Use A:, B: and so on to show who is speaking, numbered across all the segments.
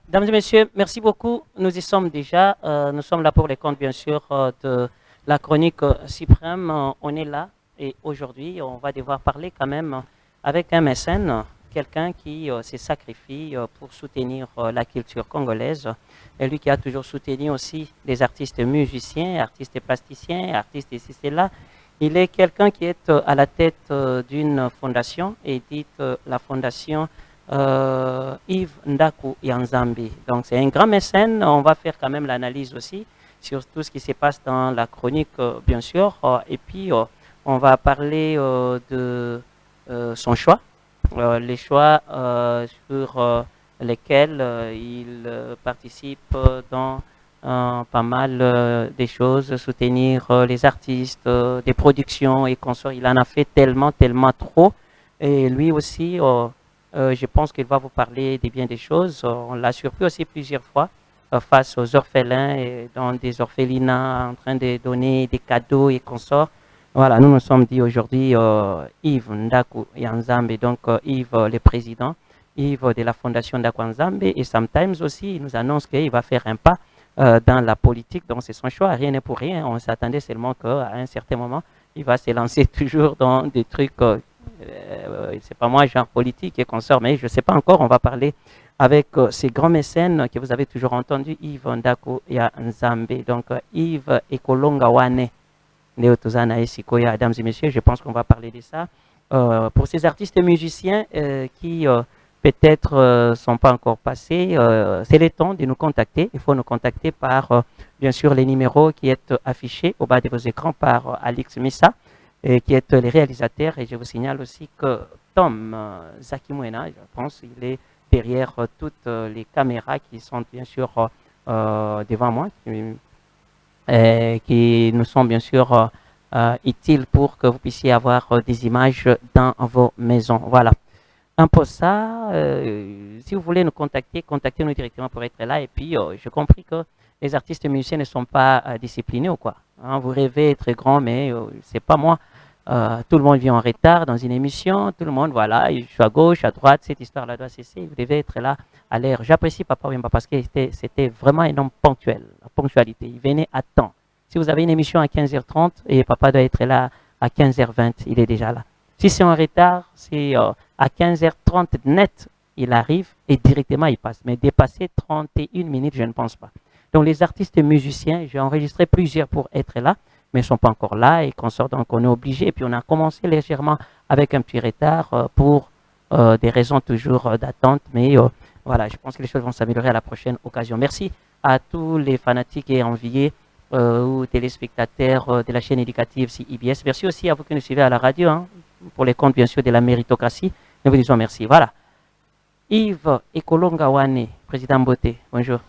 A: Mesdames et messieurs, merci beaucoup. Nous y sommes déjà. Nous sommes là pour les comptes, bien sûr, de la chronique suprême. On est là et aujourd'hui, on va devoir parler quand même avec un mécène, quelqu'un qui s'est sacrifié pour soutenir la culture congolaise. Et lui qui a toujours soutenu aussi les artistes musiciens, artistes plasticiens, artistes ici et là. Il est quelqu'un qui est à la tête d'une fondation et dite la fondation Yves Ndaku Yanzambi. Donc c'est un grand mécène. On va faire quand même l'analyse aussi sur tout ce qui se passe dans la chronique, bien sûr. Et puis on va parler de son choix, les choix sur lesquels il participe dans pas mal des choses, soutenir les artistes, des productions et consorts. Il en a fait tellement, tellement trop. Et lui aussi, je pense qu'il va vous parler des bien des choses. On l'a surpris aussi plusieurs fois face aux orphelins et dans des orphelinats en train de donner des cadeaux et consorts. Voilà, nous nous sommes dit aujourd'hui Yves Ndaku Yanzambe, donc Yves le président, Yves de la fondation Ndaku Yanzambe, et sometimes aussi il nous annonce qu'il va faire un pas dans la politique, donc c'est son choix, rien n'est pour rien. On s'attendait seulement qu'à un certain moment, il va se lancer toujours dans des trucs c'est pas moi, genre politique et consort, mais je ne sais pas encore. On va parler avec ces grands mécènes que vous avez toujours entendus, Yves Ndako et Nzambe. Donc, Yves Ekolonga Wane, Neotozana et Sikoya, mesdames et messieurs, je pense qu'on va parler de ça. Pour ces artistes et musiciens qui peut-être ne sont pas encore passés, c'est le temps de nous contacter. Il faut nous contacter par, bien sûr, les numéros qui sont affichés au bas de vos écrans par Alix Missa qui est le réalisateur. Et je vous signale aussi que Tom Zakimwena, je pense, il est derrière toutes les caméras qui sont bien sûr devant moi, qui nous sont bien sûr utiles pour que vous puissiez avoir des images dans vos maisons. Voilà. Un peu ça, si vous voulez nous contacter, contactez-nous directement pour être là. Et puis, j'ai compris que les artistes musiciens ne sont pas disciplinés ou quoi. Hein, vous rêvez être grand, mais c'est pas moi. Tout le monde vient en retard dans une émission, tout le monde, voilà, je suis à gauche, à droite, cette histoire-là doit cesser, vous devez être là à l'heure. J'apprécie Papa Wemba parce que c'était vraiment un homme ponctuel, la ponctualité, il venait à temps. Si vous avez une émission à 15h30 et Papa doit être là à 15h20, il est déjà là. Si c'est en retard, c'est à 15h30 net, il arrive et directement il passe. Mais dépasser 31 minutes, je ne pense pas. Donc les artistes et musiciens, j'ai enregistré plusieurs pour être là mais ne sont pas encore là et qu'on sort, donc on est obligé. Et puis on a commencé légèrement avec un petit retard pour des raisons toujours d'attente, mais voilà, je pense que les choses vont s'améliorer à la prochaine occasion. Merci à tous les fanatiques et enviés ou téléspectateurs de la chaîne éducative CIBS. Merci aussi à vous qui nous suivez à la radio, hein, pour les comptes bien sûr de la méritocratie. Nous vous disons merci. Voilà. Yves Ekolonga Wane, président Beauté, bonjour.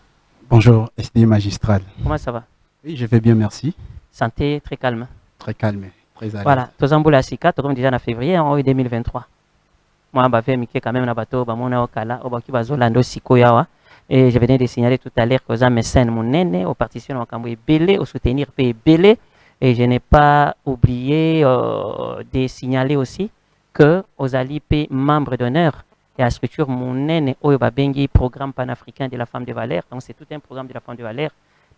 B: Bonjour, SD Magistral.
A: Comment ça va?
B: Oui, je vais bien, merci.
A: Santé, très calme.
B: Très calme, très à l'aise.
A: Voilà, tozamboula sika, comme déjà en février, en 2023. Moi, je vais quand même na bateau, bamona okala, obaki bazolando siko yawa. Et je venais de signaler tout à l'heure que ça mécène mon nene, au partition au Camboué belé, au soutenir pays belé. Et je n'ai pas oublié de signaler aussi que aux alipés membres d'honneur et à la structure mon nene, au babengi programme panafricain de la femme de valeur. Donc c'est tout un programme de la femme de valeur.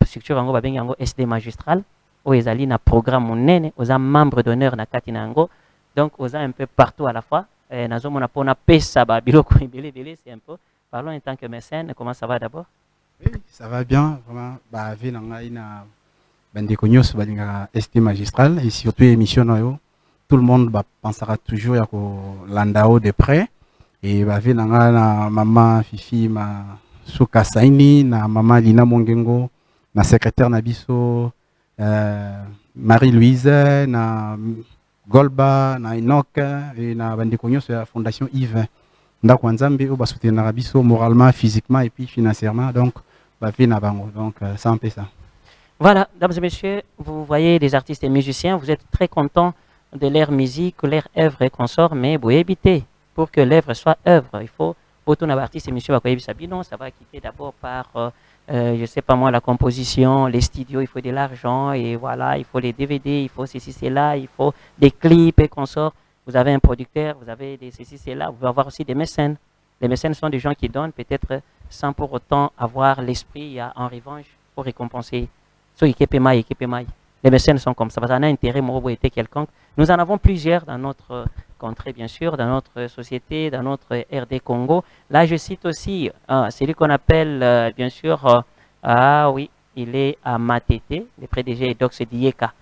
A: Structure en babengi en SD magistral. Où ezali na programme monene oza membre d'honneur na kati na yango donc oza un peu partout à la fois nazomona mpona pesa ba biloko ebele c'est un peu parlons en tant que mécène. Comment ça va d'abord?
B: Oui, ça va bien vraiment ba ve na ngai na bandeko nyonso balingaka SD magistral et surtout émission na tout le monde pensera toujours ya kolanda o de près et ba ve na ngai na mama Fifi ma Suka Saini na mama Lina Mongengo na secrétaire na biso Marie-Louise, na Golba, na Enoch et na bandeko nyonso ya fondation Yves Ndaku Nzambe o basoutenaka biso moralement, physiquement et puis financièrement donc ba vie na bango donc ça un peu ça.
A: Voilà, mesdames et messieurs, vous voyez des artistes et musiciens, vous êtes très contents de leur musique, leur œuvre et consorts, mais vous évitez pour que l'œuvre soit œuvre. Il faut pour un artiste et monsieur Sabino, ça va quitter d'abord par je sais pas moi, la composition, les studios, il faut de l'argent, et voilà, il faut les DVD, il faut ceci, cela, il faut des clips et consorts. Vous avez un producteur, vous avez des ceci, cela, vous pouvez avoir aussi des mécènes. Les mécènes sont des gens qui donnent peut-être sans pour autant avoir l'esprit en revanche pour récompenser ceux qui paient maille. Les mécènes sont comme ça, parce qu'on a intérêt à été quelconque. Nous en avons plusieurs dans notre contrée, bien sûr, dans notre société, dans notre RD Congo. Là, je cite aussi celui qu'on appelle, bien sûr, ah oui, il est à Matete, le PDG Dox Dieka.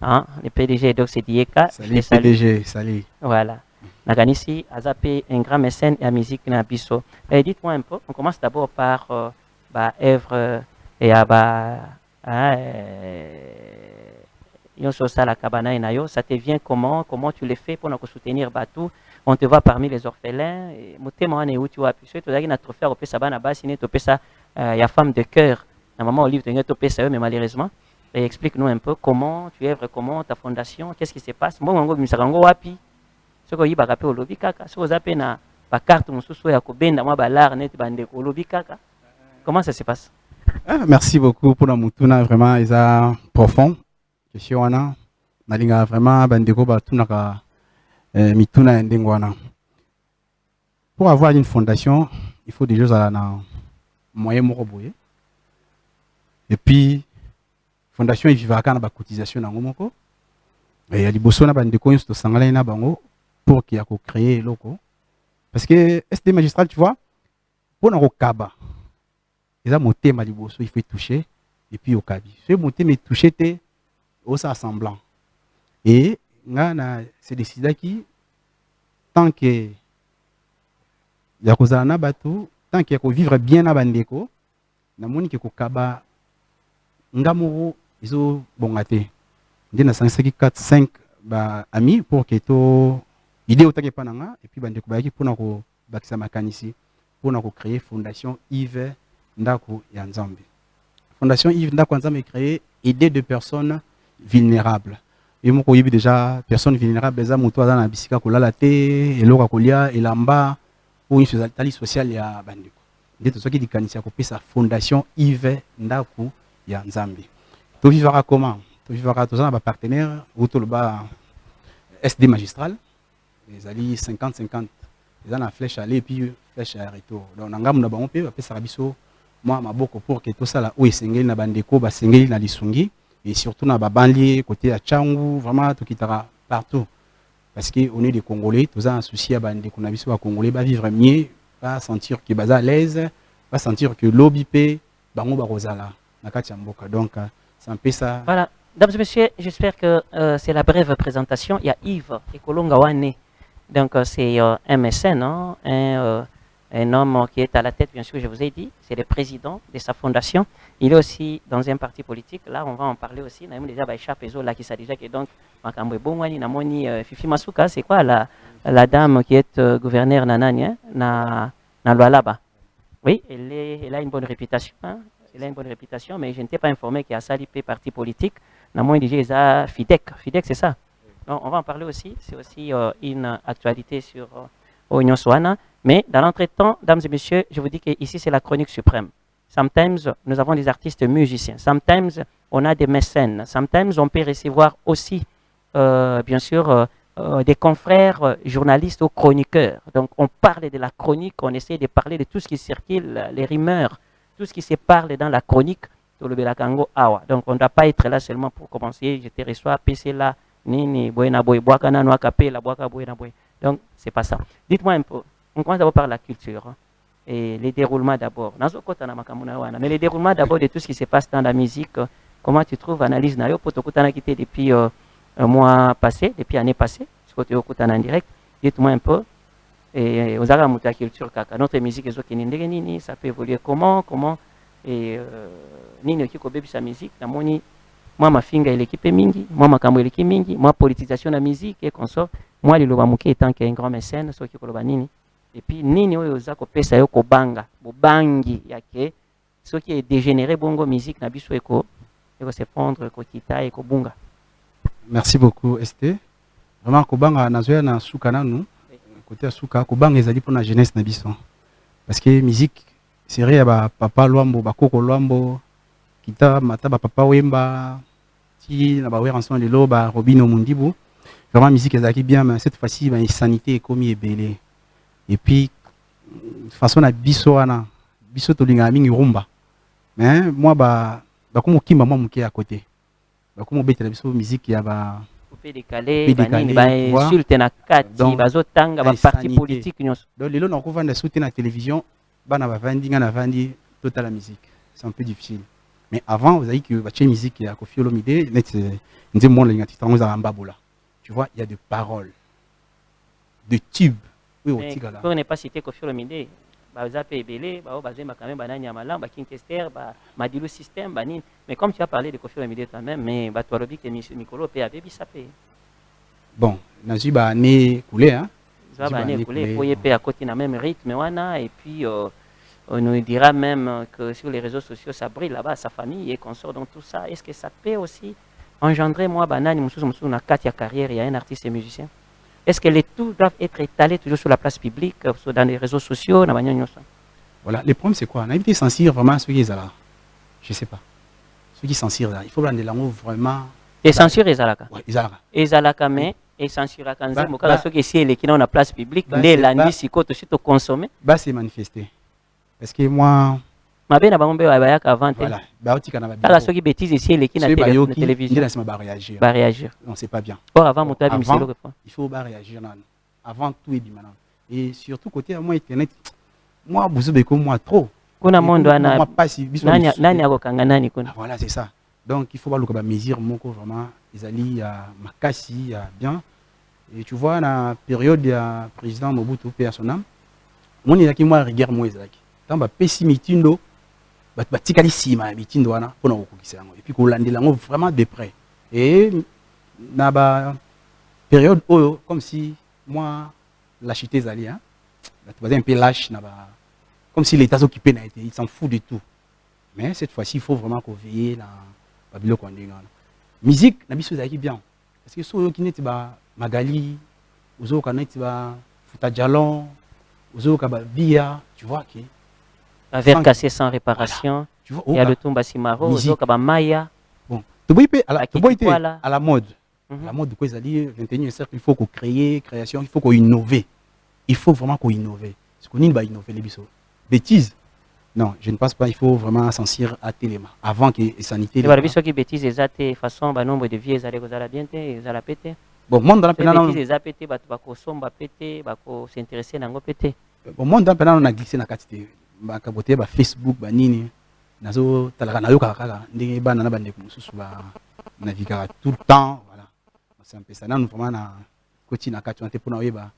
A: Hein, le PDG Dox Dieka.
B: Salut PDG, salut.
A: Voilà. Naganisi, Azapé, un grand mécène et la musique Nabiso. Dites-moi un peu, on commence d'abord par œuvre et ça te vient comment tu le fais pour nous soutenir Batou? On te voit parmi les orphelins. Où tu as pu tu as un trophée au Pessabana Bassine, tu ça, il y a femme de cœur. Normalement, au livre, tu as eux, mais malheureusement. Et explique-nous un peu comment tu œuvres, comment ta fondation, qu'est-ce qui se passe. Moi, je suis wapi. Ce que tu as au lobby kaka, ce que tu as na ba carte mususu ya kobenda moi ba lar net bande au lobby kaka. Comment ça se passe?
B: Merci beaucoup pour la mutuna, vraiment ils a profond. Question wana nalinga vraiment bandeko ba tunaka mituna ndengwana. Pour avoir une fondation, il faut déjà ça na moyen moko boye. Et puis fondation il vivaka na ba cotisation na ngomoko. Et ya liboso na bandeko nso sangala na bango pour qu'il y a créer loco. Parce que ST magistral, tu vois, pour nous kaba, ils ont monté ma liboso, il faut toucher et puis au kabi. Ce monté mais toucher t'es au semblant. Et c'est décidé qui tant que il y a cause na bateau, tant qu'il y a vivre bien à bandeko, na moni que kaba ngamoro ils ont bon até. Ndé na 4 5 amis pour que to idée autant que pananga et puis bandeko bayaki pour nako bakisa makanisi pour nako créer fondation Yves Ndako ya Nzambe. Fondation Yves Ndako ya Nzambe est créée aider des personnes vulnérables. Et moi koyebi déjà personnes vulnérables eza moto aza na bisika kolala te eloka kolia elamba ou une sociale ya bandeko. Ndé to soki dikanisi ko pesa fondation Yves Ndako ya Nzambe. To vivra comment? To vivra to za ba partenaire ou to le ba SD magistral. Les alliés 50-50, ils ont la flèche aller et puis flèche à retour. Donc, on a un peu de Sarabiso, moi, ma beaucoup pour que tout ça là, où est Sengeli, na bandeko, ba Sengeli, na Lisungi, et surtout na banlieue, côté à Tchangou, vraiment tout qui t'a partout. Parce qu'on est des Congolais, tous un souci à bandeko, on a vu ça Congolais, va vivre mieux, pas sentir que baza à l'aise, pas sentir que l'obipé, bango barozala, na Katiamboka. Donc, c'est un peu ça.
A: Voilà. Mesdames et messieurs, j'espère que c'est la brève présentation. Il y a Yves Ekolonga Wane. Donc, c'est un mécène, hein, un homme qui est à la tête, bien sûr, je vous ai dit, c'est le président de sa fondation. Il est aussi dans un parti politique. Là, on va en parler aussi. On a déjà là qui s'est déjà que donc, Fifi Masuka, c'est quoi la dame qui est gouverneure Nanani, na Lualaba? Oui, elle a une bonne réputation. Hein? Elle a une bonne réputation, mais je n'étais pas informé qu'il y a Salipé parti politique. Namoni déjà Fidek. Fidek, c'est ça. Donc, on va en parler aussi. C'est aussi une actualité sur Oignon Soana. Mais dans l'entretemps, dames et messieurs, je vous dis qu'ici, c'est la chronique suprême. Sometimes, nous avons des artistes musiciens. Sometimes, on a des mécènes. Sometimes, on peut recevoir aussi, bien sûr, des confrères journalistes ou chroniqueurs. Donc, on parle de la chronique, on essaie de parler de tout ce qui circule, les rumeurs, tout ce qui se parle dans la chronique. Donc, on ne doit pas être là seulement pour commencer. Je te reçois, PC là. Nini, boyna boy, boaka na noa kapela, boaka boyna boy. Donc, c'est pas ça. Dites-moi un peu. On commence d'abord par la culture. Hein, et les déroulements d'abord. Mais les déroulements d'abord de tout ce qui se passe dans la musique. Comment tu trouves l'analyse Nayo pour te quitter depuis un mois passé, depuis l'année passée, ce que tu as en direct. Dites-moi un peu. Et aux arabes, la culture, notre musique, ça peut évoluer comment et Nini qui kobebi sa musique, la moni. Moi, ma finga est l'équipe mingi, moi, ma kambo est l'équipe mingi, moi, politisation de la musique et consort, moi, le Lobamuke étant qu'un grand mécène, ce qui est nini. Et puis, nini, oza ko pesa yo ko banga, bo bangi, yake, ce qui est dégénéré, bongo musique, na biso eko se prendre, ko kita et ko bunga.
B: Merci beaucoup, ST. Vraiment, ko banga, na zoya na souka na nous, côté souka, ko banga, ezali pour la jeunesse na biso. Parce que musique, c'est vrai, ba papa Luambo, ba koko Luambo, kita mata ba papa Wemba, ti na ba wera ensemble les loba Robino Mundibu. Vraiment musique ezaki bien, mais cette fois-ci la sanité est comme belé. Et puis de façon na biso wana biso tolinga mingi rumba. Mais moi ba comme kimba moi muke à côté. Ba comme betela biso musique ya ba
A: coupé décalé banini ba insulte na kati bazotanga ba parti politique nyonso.
B: Donc lelo na ko vanda soutenir na télévision bana ba vandi nga na vandi toute la musique. C'est un peu difficile. Mais avant vous avez que ba musique ya Koffi Olomide net nze mon linga titango za mbabola. Tu vois, il y a des paroles, de tubes. Oui,
A: pour ne pas citer Koffi Olomide, Bazape Ebele, Bazema quand même Banani Amalan, Kinkester, Madilu System, Banin. Mais comme tu as parlé de Koffi Olomide toi-même, mais Batoalobi que Mikolo PAB Bissapé.
B: Bon, Naziba né coulé, hein.
A: Naziba né coulé, pour y à côté dans le même rythme, et puis on nous dira même que sur les réseaux sociaux ça brille là-bas, sa famille et qu'on sort dans tout ça. Est-ce que ça peut aussi engendrer moi banane mususu na kati ya carrière il y a un artiste et musicien? Est-ce que les tout doivent être étalés toujours sur la place publique, dans les réseaux sociaux na banyo nyonso?
B: Voilà, le problème c'est quoi? On a évité censurer vraiment ceux qui sont là. Je sais pas. Ceux qui censurent là, il faut prendre langue vraiment.
A: Et censure ezalaka.
B: Ouais, ezalaka.
A: Ezalaka mais et censure kanze mokala ceux qui si les qui na place publique ndé la nuit siko to sito consommer.
B: Bah c'est manifester. Parce que moi
A: Mabena bamombe bayaka avant.
B: Voilà, bah otika na ba.
A: Kala ceux qui bêtises ici les qui na télévision.
B: Là, ça réagir.
A: Ba réagir.
B: Non, c'est pas bien.
A: Or avant motabi miselo quoi.
B: Il faut ba réagir non. Avant tout et maintenant. Et surtout côté moi internet, moi bouzube comme moi trop.
A: Kuna mondo ana
B: moi pas si
A: nani akokanga nani kuna.
B: Voilà, c'est ça. Donc il faut pas le mesure moko vraiment ezali ya makasi ya bien. Et tu vois na période ya président Mobutu paix à son âme, mon ezaki moi rigueur moi ezaki. Tant ba pessimitindo ba tikali sima bitindo wana pona kokukisa yango. Et puis ko landela ngo vraiment de près. Et na ba période oyo comme si moi lâcheté ezali hein. Tu vas un peu lâche na ba comme si l'État s'occupait n'a été, il s'en fout de tout. Mais cette fois-ci, il faut vraiment qu'on veille dans Babylone Kondingan. Musique, n'a biso zaki bien. Parce que ceux qui n'étaient pas Magali, aux autres qui n'étaient pas Fouta Djalon, aux autres qui n'étaient pas Bia, tu vois qui.
A: Avec cassé sans réparation.
B: Voilà.
A: Il y a le Tomba Simaro, aux autres qui n'étaient pas Maya.
B: Bon, tu vois à la mode. La mode de quoi ils allaient 21e siècle, il faut qu'on crée, création, il faut qu'on innove. Il faut vraiment qu'on innove. Parce qu'on va innover les bisous. Bêtises. Non, je ne pense pas. Il faut vraiment censurer à Téléma avant que les sanité.
A: Les barbis qui bêtises, ils ont façon, nombre de vies, ils allaient bien, ils allaient péter.
B: Bon, monde dans la pénale.
A: Bêtises, ils ont pété, ils sombre pété, ils s'intéresser dans le pété.
B: Bon, monde dans la pénale, on a glissé dans la quantité. Bah, caboté, bah, Facebook, bah, nini. Nazo, talaka, nayo kaka, ndenge ba nana bande kumususu ba navigera tout le temps, voilà. C'est un peu ça. Nous vraiment na côté na kati on était pour na weba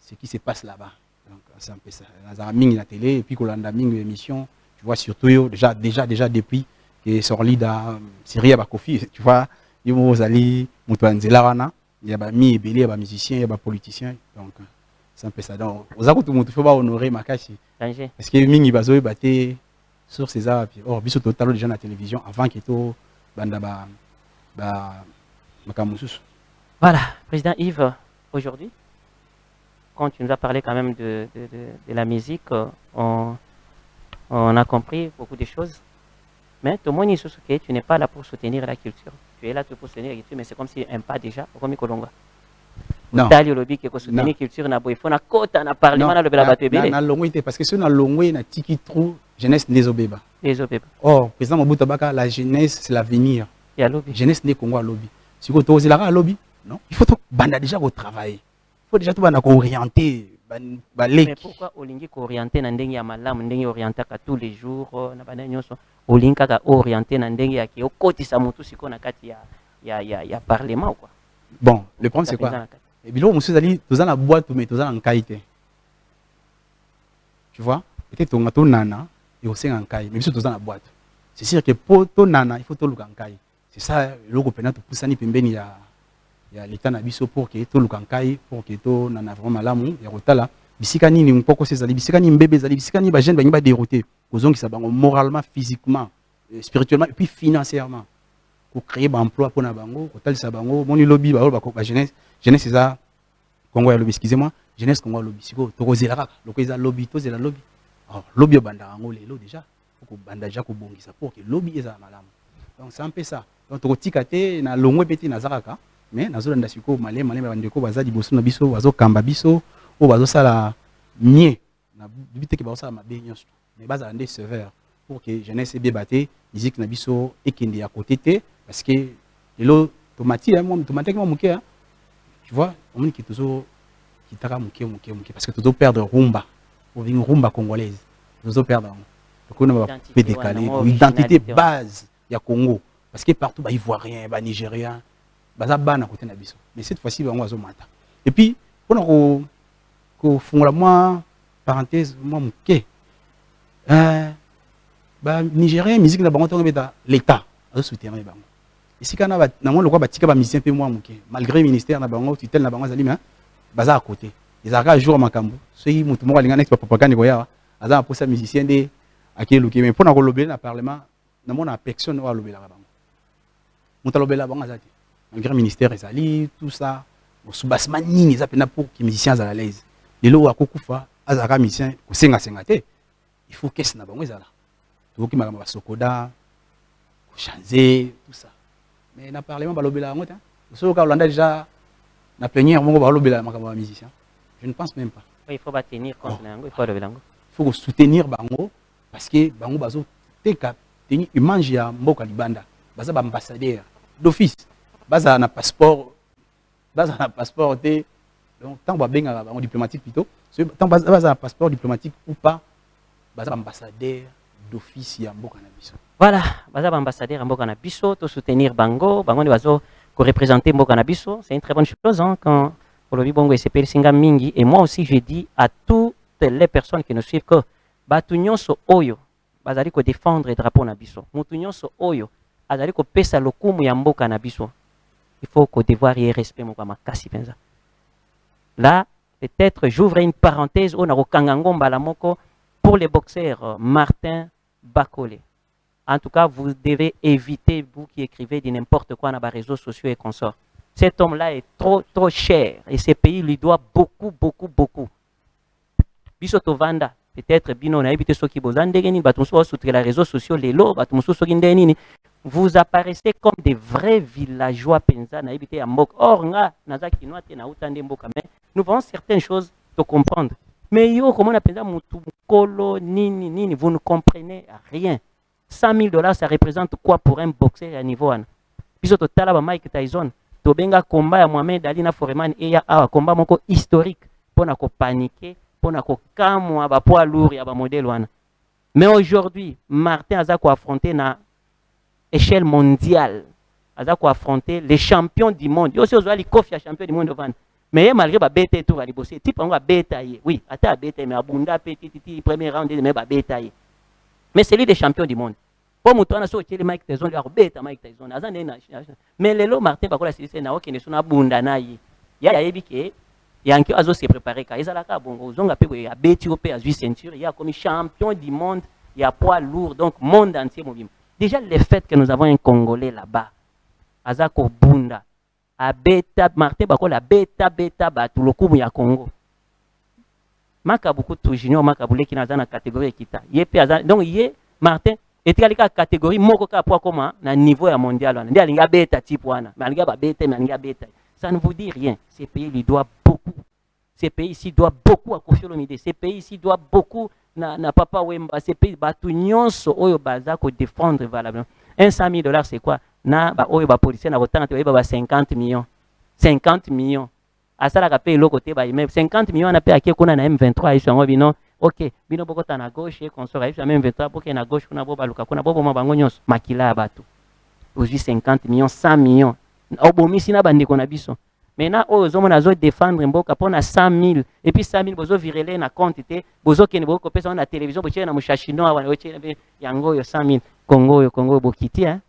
B: ce qui se passe là-bas. Donc c'est un peu ça. Dans mingi la télé et puis qu'on a mingi émission, tu vois surtout yo, déjà depuis que sorli da Syrie ba Koffi, tu vois, yo mozali mutu anzela wana, il y a ba mi ebele, ba musicien, il y a ba politicien. Donc c'est un peu ça. Donc ozako tout mutu faut pas honorer makashi.
A: Danger. Parce
B: que mingi bazo baté sur ces apps. Or biso total déjà na télévision avant que to banda ba makamususu.
A: Voilà, président Yves, aujourd'hui quand tu nous as parlé quand même de la musique, on a compris beaucoup de choses. Mais tout le monde dit que tu n'es pas là pour soutenir la culture. Tu es là pour soutenir la culture, mais c'est comme si un pas déjà. Comme Kolonga.
B: Non.
A: Tu as le lobby qui est soutenir la culture. Il faut na quota na parlement na le bela batebele.
B: Na longwe parce que si on a longwe na tiki trou jeunesse désobéba.
A: Désobéba.
B: Oh, président Mobutu Baka, la jeunesse c'est l'avenir.
A: Il y a lobby.
B: Jeunesse né Congo à lobby. Si vous osez la lobby, non. Il faut tout banda déjà au travail. Il faut déjà tout orienter.
A: Mais pourquoi Olingi orienté dans ndenge ya malamu ndenge orienté tous les jours na bana nyonso Olinga ka orienté dans ndenge ya ki okotisa mutu siko na kati ya parlement quoi.
B: Bon, le problème c'est quoi? Et bien là monsieur Zali tous la boîte mais tous en qualité. Tu vois? Peut-être on a ton nana et aussi en qualité mais monsieur tous dans la boîte. C'est sûr que pour ton nana il faut tout le qualité. C'est ça le groupe na to pusani pembeni ya l'état na biso pour que tout le kankai pour que tout nana vraiment malamu ya rotala bisika nini mpoko sezali bisika ni mbebe zali bisika ni ba jeune ba dérouté kozongi sa bango moralement physiquement spirituellement et puis financièrement pour créer ba emploi pour na bango kotalisa bango moni lobby ba jeunesse ça Congo ya lobby excusez-moi jeunesse Congo lobby siko tokozela kaka loko eza lobby tozela lobby alors lobby banda ngo lelo déjà ko banda déjà ko bongisa pour que lobby eza malamu donc c'est un peu ça donc tokotika te na longwe peti na zakaka mais nazolanda siko malé bandeko baza liboso na biso bazokamba biso o bazosala mie na bité ke bazosala mabe nyonso mais base à des serveurs pour que jeunesse bien batté musique na biso et qui est à côté parce que l'eau tomate moi tomate moi moké tu vois on dit qui toujours qui t'a moké parce que toujours perdre rumba pour une rumba congolaise toujours perdre donc on va pas décaler identité base ya Congo parce que partout ba ivoirien ba nigérien baza bana côté na biso mais cette fois-ci ba ngozo mata et puis pour ko fungola moi parenthèse moi moké ba nigérien musique na bango tonga beta l'état a soutenir bango ici kana ba na mo lokwa batika ba musicien pe moi moké malgré ministère na bango tutelle na bango zali mais baza à côté les arca jour makambo soki mutu moko alinga next propagande ko ya aza pour ça musicien de akeluki mais pona ko lobela na parlement na mona personne wa lobela bango mutu lobela bango azati malgré ministère ezali tout ça subasma nini za pena pour que musiciens à l'aise lelo akokufa azaka musicien ko senga senga te il faut qu'est-ce na bango ezala tout qui m'a sokoda changer tout ça mais na parlement balobela ngota so ka Hollande déjà na plénière mongo balobela makamba musicien je ne pense même pas
A: il faut pas tenir compte nango il faut lobela ngo
B: il faut soutenir bango parce que bango bazo teka tenir image ya mboka libanda baza ba ambassadeur d'office baza na passeport te donc tant ba benga bango diplomatique plutôt tant baza na passeport diplomatique ou pas baza ambassadeur d'office ya mboka na biso.
A: Voilà, baza ambassadeur mboka na biso, to soutenir bango ni bazo ko représenter mboka na biso, c'est une très bonne chose hein, quand Olobi Bongo SPL Singa Mingi et moi aussi je dis à toutes les personnes qui nous suivent que batu nyonso oyo bazali ko défendre le drapeau na biso. Mutu nyonso oyo azali ko pesa lokumu ya mboka na biso. Il faut ko devoir y respect moko makasi penza. Là, peut-être j'ouvre une parenthèse on a ko kangango mbala moko pour les boxeurs Martin Bakole. En tout cas, vous devez éviter, vous qui écrivez de n'importe quoi dans les réseaux sociaux et consorts. Cet homme-là est trop cher et ce pays lui doit beaucoup. Bisoto Vanda, peut-être Bino na évité ceux qui bozandegeni, batumso sur les réseaux sociaux, les lots, batumso sur indeni. Vous apparaissez comme des vrais villageois penza na évité à Mbok. Or, nga nazaki noate na utande Mboka, mais nous avons certaines choses à comprendre. Mais yo, comment on appelle ça, Moutoukolo, nini, vous ne comprenez rien. $100,000, ça représente quoi pour un boxeur à niveau 1? Puis au total, Mike Tyson, Tobenga combat à Mohamed Ali na Foreman et ya combat moko historique pour na ko paniquer, pour na ko kamwa ba poids lourd ya ba modèle wana. Mais aujourd'hui, Martin Azako affronté na échelle mondiale. Azako affronté les champions du monde. Yo aussi ozali kofi ya champion du monde van. Mais malgré ba bête tout va li bosser type on va bétailler oui ata bête mais abunda petit premier round mais ba bétailler mais c'est lui des champions du monde pour mutana so tele Mike Tyson lui a bête Mike Tyson azane na mais lelo Martin Bakola c'est na okene so na bunda na yi ya yebi ke yanki azo se préparer ka ezala ka bongo zonga pe ya bête au pe azui ceinture il y a comme champion du monde il y a poids lourd donc monde entier mobile déjà le fait que nous avons un Congolais là-bas azako bunda a beta Martin Bakola beta batu lokumu ya Congo makabuku tu junior makabule ki na catégorie kita ye pe donc ye Martin etikali ka catégorie moko ka poa koma na niveau ya mondial wana ndi alinga beta type wana mais alinga ba beta mais alinga beta ça ne vous dit rien ce pays lui doit beaucoup ce pays ici doit beaucoup à Koffi Olomide ce pays ici doit beaucoup na Papa Wemba ce pays batu nyonso oyo baza ko défendre valablement $100,000 c'est quoi na ba oyo ba policier na kotanga te ba 50 millions asala ka pe loko te ba même 50 millions na pe akie kuna na M23 iso ngo bino OK bino bokota na gauche et consort iso M23 poke na gauche kuna bo baluka kuna bo boma bango nyonso makila ya bato ozi 50 millions 100 millions obomisi na bandeko na biso maintenant oyo zomona zo défendre mboka pona 100,000 et puis 100,000 bozo vireler na compte te bozo kene boko pesa na télévision boche na mushashino wana boche na yango yo 100,000 Congo bokiti hein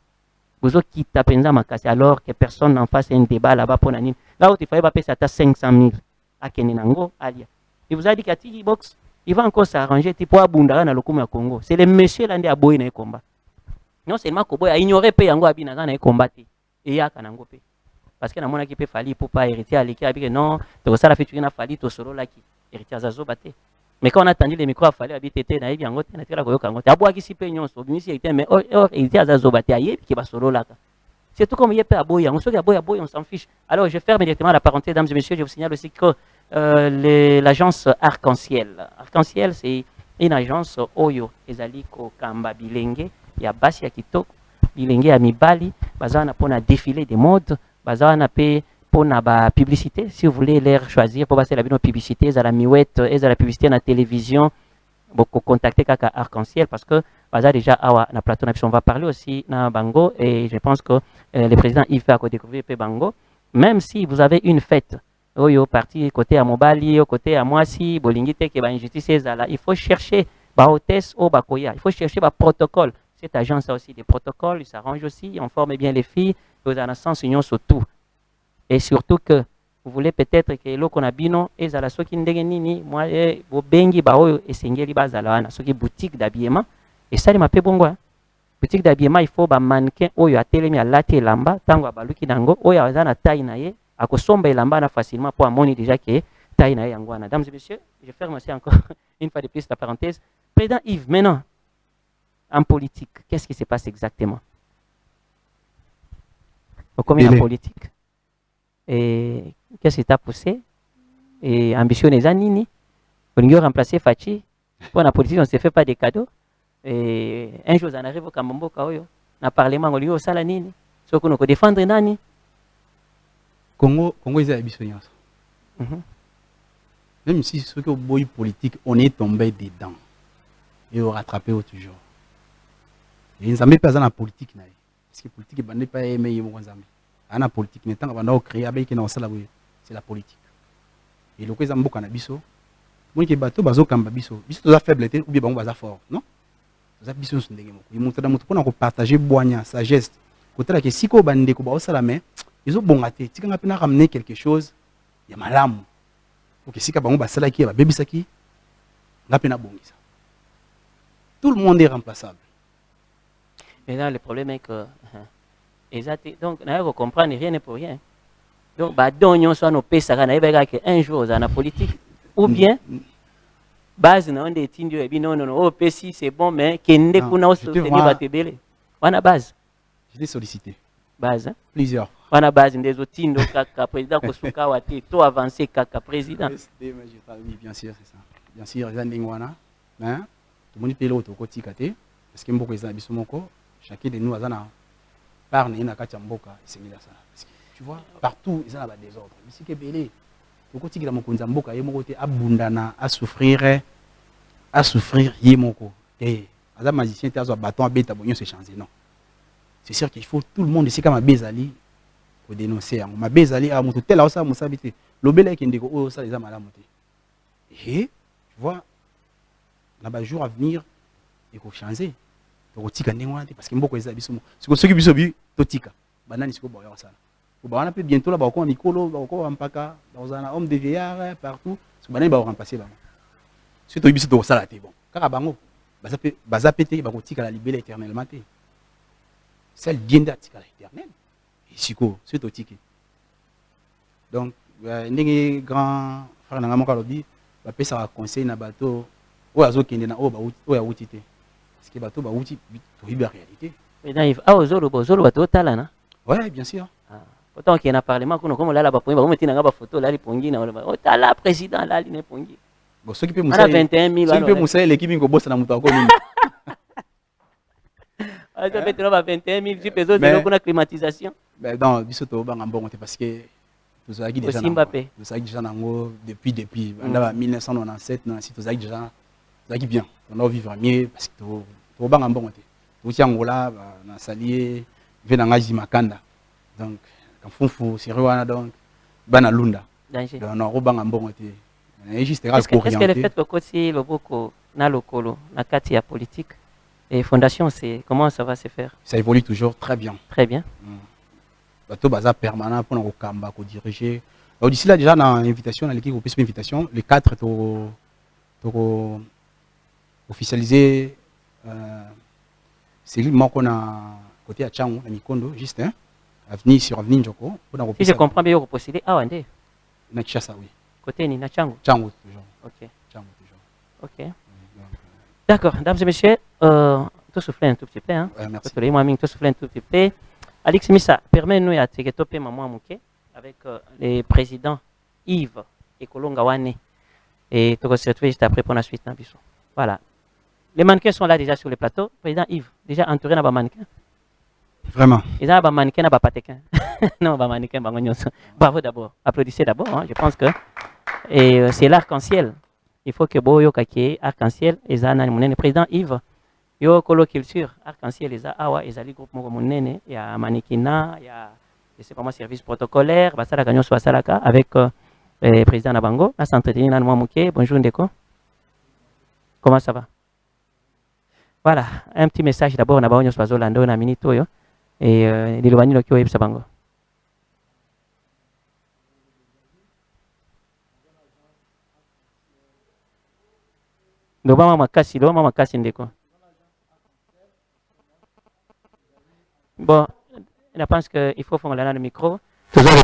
A: vous qui penza makasi alors que personne n'en fasse un débat là-bas pour nani là où il fallait pas payer ça 500,000 à Kenenango alia il vous a dit qu'à Tiki Box il va encore s'arranger tipo abundara na lokumu ya Congo c'est le monsieur là ndi aboyi na combat non seulement ko boya ignorer pe yango abina na combattre et ya kanango pe parce que na mona ki pe fali pour pas hériter à l'équipe avec non to ça la fait tu na fali to solo là qui hériter azazo baté mais quand on a tendu les micros à fallait habiter na yebi yango na tela koyoka yango abo aki sipe nyonso bimisi hériter mais hériter azazo baté ayebi ki ba solo là c'est tout comme yepe aboyi yango soki aboyi on s'en fiche alors je ferme directement la parenthèse mesdames et messieurs je vous signale aussi que l'agence Arc-en-Ciel c'est une agence oyo ezali kokamba bilenge ya basi ya kitoko bilenge ya mibali baza wana mpona défilé des modes baza wana mpe mpona publicité si vous voulez leur choisir mpo basala bino publicité ezala miwete ezala publicité na télévision contacter kaka Arc-en-Ciel parce que baza déjà awa na plateau na biso. On va parler aussi na bango et je pense que le président Yves va découvrir pe bango. Même si vous avez une fête oyo parti côté à mobali côté à mwasi bolingi te ke ba injustice ezala, il faut chercher ba hôtesse au bakoya, il faut chercher ba protocole. Cette agence a aussi des protocoles, ils s'arrangent aussi, on forme bien les filles, vous en sens union surtout. Et surtout que vous voulez peut-être que loko na bino ezala soki ndenge nini moi bobengi ba oyo esengeli bazala wana soki boutique d'habillement et ça ma pe bongo boutique d'habillement il faut ba mannequin oyo atelemi alati elamba tango abaluki nango oyo aza na taille na ye akosomba elamba na facilement pour amoni déjà que taille na ye yango wana. Mesdames et messieurs, je ferme aussi encore une fois de plus la parenthèse. Président Yves, maintenant en politique, qu'est-ce qui se passe exactement? Combien en politique? Et qu'est-ce qui t'a poussé? Et ambition des années, on y a remplacé Fachi. Pour la politique, on ne se fait pas des cadeaux. Et un jour, on arrive au Kamombo, dans le Parlement, on lui a dit nini. Ce qu'on peut défendre, nani.
B: Congo est ambition. Même si ce que boy politique, on est tombé dedans. Et on rattrapé toujours. Et ils n'ont pas dans la politique. Parce que la politique n'est pas aimée. La politique, mais tant qu'on a créé, c'est la politique. Et le président Mboka Nabiso, moi qui bateau bazo kamba biso, biso toza faiblesse ou bien bon baza fort, non? Toza biso ndenge moko. Il montre dans notre pour partager boigna, sagesse. Côté là que si ko bande ko ba osala mais ils ont bongaté, tika nga pena ramener quelque chose, ya malamu. Pour que si ka bango ba sala ki ba bebisa ki, nga pena bongisa. Tout le monde est remplaçable.
A: Mais là le problème est que exact. Donc, on comprend rien n'est pour rien. Donc, on soit nos pesa un jour dans la politique. Ou bien, base na on est non non non, oh pesi c'est bon mais kende kuna soutenir batebele. On a base.
B: Je l'ai sollicité.
A: Base. Hein?
B: Plusieurs.
A: On a base des otindo kaka président Kosuka wate to avancé kaka président.
B: Oui, bien sûr, c'est ça. Bien sûr, les andingwana, hein? Tout le monde peut l'autre côté kate parce que mboko ezana biso moko, chacun de nous azana par na kati mboka esengela ça. Tu vois, partout ils ont des désordre. Ici que belé. Le côté qui la mokonza mboka ye moko te abundana à souffrir ye moko. Et aza magicien te azo bâton abeta bonyo se changer non. C'est sûr qu'il faut tout le monde ici comme Bezali pour dénoncer. Ma Bezali a monté tel a ça musabité. Lobele qui ndeko o ça les a malamu te. Et tu vois là-bas jour à venir il faut changer. Tokotika ndengwana te parce que mboko eza biso. Soki biso bi totika. Banani siko boyo ça. On a bientôt là bas on Nicolo, bas mpaka, dans un homme de vieillard partout. Ce banani va remplacer là. Si tu biso to ça là te bon. Kaka bango baza pété ba kotika la libérer éternellement te. Celle bien d'atika l'éternel. Et siko, c'est totiki. Donc ndenge grand frère nanga moka lobi ba pesa conseil na bateau o azo kende na o ba o ya wuti te. Parce que bateau ba wuti to hiber réalité.
A: Mais naïf a ozolo bateau talana.
B: Ouais, bien sûr.
A: Autant qu'il y a un parlement, comme là, on va mettre une photo, là, les pongi, on a là, président, là, il est pongi.
B: Bon, ce qui peut
A: on a 21 000.
B: Ce qui peut mousser l'équipe qui bosse dans mon commune.
A: Ça fait 21 000, j'ai besoin de la climatisation.
B: Ben, dans Bissoto, parce que nous avons déjà depuis 1997, nous avons déjà bien. On a vivre mieux parce que nous avons bon. Nous avons là, nous avons salié, nous avons Makanda. Donc, quand Funfu, Siriwana, donc, Banalunda. Donc, on a robang en bon côté. Est-ce
A: que le fait que côté le boko na lokolo na kati ya politique et fondation, c'est comment ça va se faire?
B: Ça évolue toujours très bien.
A: Très bien.
B: Bateau baza permanent pour nous kamba ko diriger. Donc d'ici là déjà dans l'invitation dans l'équipe plus invitation, les 4 to officialiser c'est lui qu'on a côté à Changu, à Mikondo, juste hein. Avenir sur avenir Njoko.
A: Si je comprends bien, vous possédez Awande.
B: Na Kishasa, oui.
A: Côté ni na Changu.
B: Changu toujours.
A: Ok.
B: Changu toujours.
A: Ok. D'accord, mesdames et messieurs, tout souffler un tout petit peu. Hein.
B: Merci.
A: Tout souffler un tout petit peu. Alex Missa, permets-nous à Tegetopé Maman Mouké avec le président Yves et Kolonga Wane. Et tu vas se retrouver juste après pour la suite. Voilà. Les mannequins sont là déjà sur le plateau. Président Yves, déjà entouré dans les mannequins.
B: Vraiment.
A: Ils ont des mannequins, pas patequin. Non, des mannequins, bravo d'abord. Applaudissez d'abord. Hein. Je pense que c'est l'arc-en-ciel. Il faut que Boyo Kake, arc-en-ciel, et le président Yves, yo colo culture, arc-en-ciel, les awa, ils allaient groupe monene, il y a mannequinat, il y a, je sais pas moi, service protocolaire, basala ganyo soit salaka, avec le président Nabango, là s'entretenir dans le bonjour Ndeko. Comment ça va? Voilà, un petit message d'abord, on a besoin de se lando na minito yo, et l'ilobani lo kyo yebsa bango. Lobama makasi Ndeko. Bon, je pense qu'il faut faire le micro. Voilà.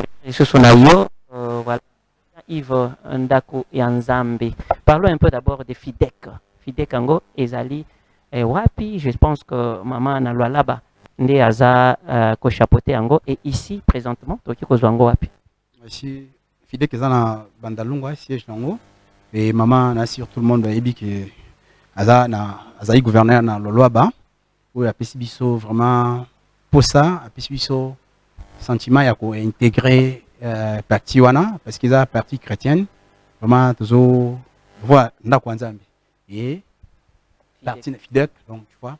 A: Yves Ndaku et Nzambe. Parlons un peu d'abord de Fidek. Fidek Ango, Ezali, Wapi, je pense que maman na loi là-bas, Nde Aza ko chapeauté Ango, et ici, présentement, Toki Kozwango Wapi.
B: Ici, Fidek est dans Bandalungwa, siège Nango, et maman na sur tout le monde, Ebi que Aza gouverneur na Loloaba, où il a Pessibiso vraiment pour ça, a Pessibiso sentiment il a intégré parti wana parce qu'ils a parti chrétienne vraiment toujours voilà ndako nzambe et parti fidèle donc tu vois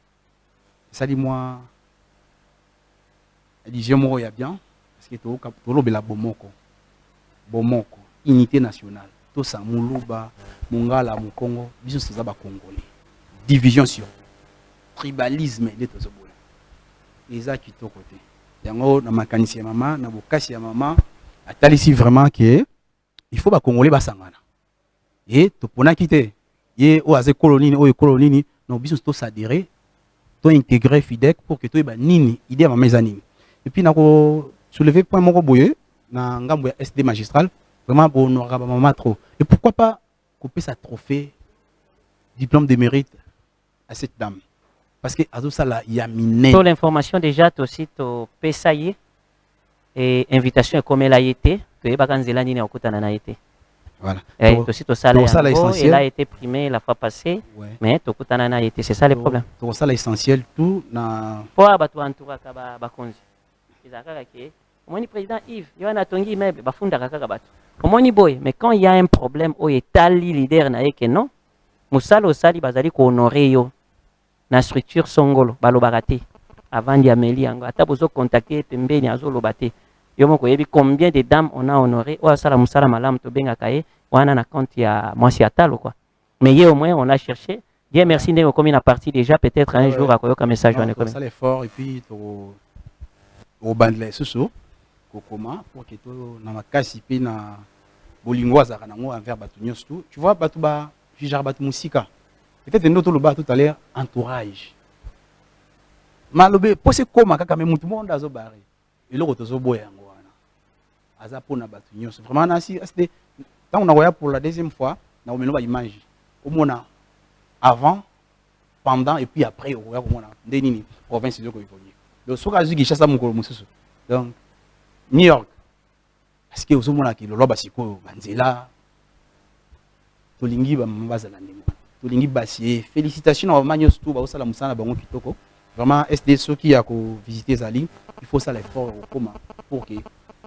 B: ça dit moi religion mo ya bien parce que to lobela bomoko unité nationale to sa muluba mungala mu Congo biso ça ba congolais division sur tribalisme les to zobola les a quitté côté yango na makanisi ya mama na bokasi ya mama atali vraiment que il faut ba congolais basangana et to pona quitter ye o aze colonie non biso to s'adhérer to intégrer Fidek pour que to ba nini idée ya mama nini et puis nako soulever point moko boye na ngambo ya SD magistral vraiment pour honorer maman trop et pourquoi pas couper sa trophée diplôme de mérite à cette dame parce que azo sala ya miné
A: pour l'information déjà aussi to pesaye et invitation comme elle a été que bakanzela nini okutana na été
B: voilà
A: et aussi to sala
B: essentiel
A: elle a été primée la fois passée ouais. Mais to kutana na été c'est ça le problème
B: to sala essentiel tout na
A: pour abatu entoura ka ba konzi izaka ke omoni président Yves yo na tongi mebe bafunda kaka batu omoni boy mais quand il y a un problème o etali leader na yeke non musalo sali bazali ko honorer yo na structure songolo balobaka te avant d'ameli yango ata bozo contacter pembeni azoloba te yo moko yebi combien de dames on a honoré ou asala musala malam to benga kaye wana na compte ya mwasi atalo quoi mais hier au moins on a cherché Dieu merci ndeko comme na partie déjà peut-être un jour akoyoka message wana
B: comme ça l'effort et puis au bandle soso kokoma pour que to na makasi pe na bolingo azaka nango envers batu nyonso tu vois batu ba juger batu musika peut-être notre loba tout à l'heure entourage malobe pose koma kaka me mutu monde azo baré eloko tozo boya yango wana aza pona batu nyonso vraiment nasi c'était tant on a voyé pour la deuxième fois na omeno ba image au mona avant pendant et puis après au voyage mona ndenini province de ko évoluer donc soka azu gishasa mukolo mususu donc New York parce que ozo mona ki lolo basiko banzela tolingi ba mbaza la ndimo tolingi basi félicitations à Manios tout ba osala musana bango kitoko vraiment SD ceux qui a ko visiter Zali il faut ça l'effort au coma pour que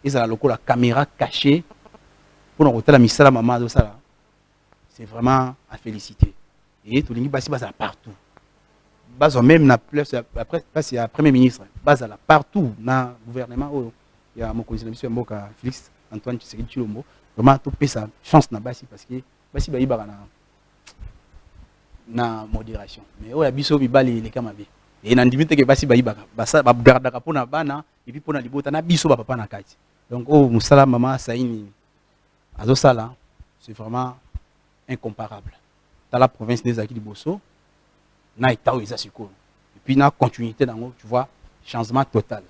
B: ils a la caméra cachée pour nous la misala maman de ça c'est vraiment à féliciter et tolingi basi basa partout basa même na plus après passer à premier ministre basa là partout na gouvernement il y a mon conseiller monsieur Mboka Félix Antoine Tshisekedi Tshilombo vraiment tout pesa chance na basi parce que basi ba ibaka na modération mais o ya biso bibali les kamabe et na ndimite ke basi ba ibaka basa ba garda ka pona bana et puis pona libota na biso ba papa na kati donc musala mama saini azo sala c'est vraiment incomparable dans la province des Aki Liboso na etao ezasiko et puis na continuité dango tu vois changement total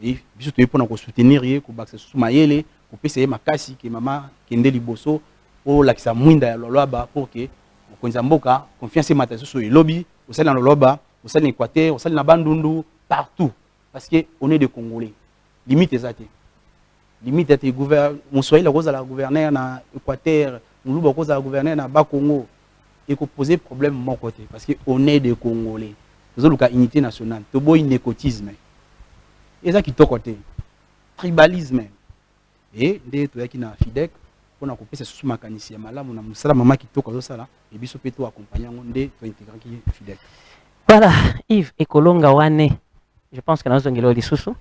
B: et biso to pona ko soutenir ye ko bakse sumayele ko pesa makasi ke mama kende liboso o la kisa mwinda ya loloba pour que konza mboka confiance mataso so lobby au sein dans loloba au sein de l'Équateur au sein na bandundu partout parce que on est des Congolais limite ezate limite ete gouvernement Moussouaï la cause la gouverneur na Équateur muluba cause la gouverneur na ba Congo et qu'on posait problème de mon côté parce qu'on est des Congolais. Nous avons une unité nationale, nous avons un népotisme. Et ça qui est côté. Tribalisme. Et dès que tu as FIDEC, on a coupé ce sous mécanicien. Là, on a un maman qui est côté ça et puis on peut accompagner dès que intégrer qui est FIDEC.
A: Voilà, Yves Ekolonga Wane. Je pense que nous avons un sous.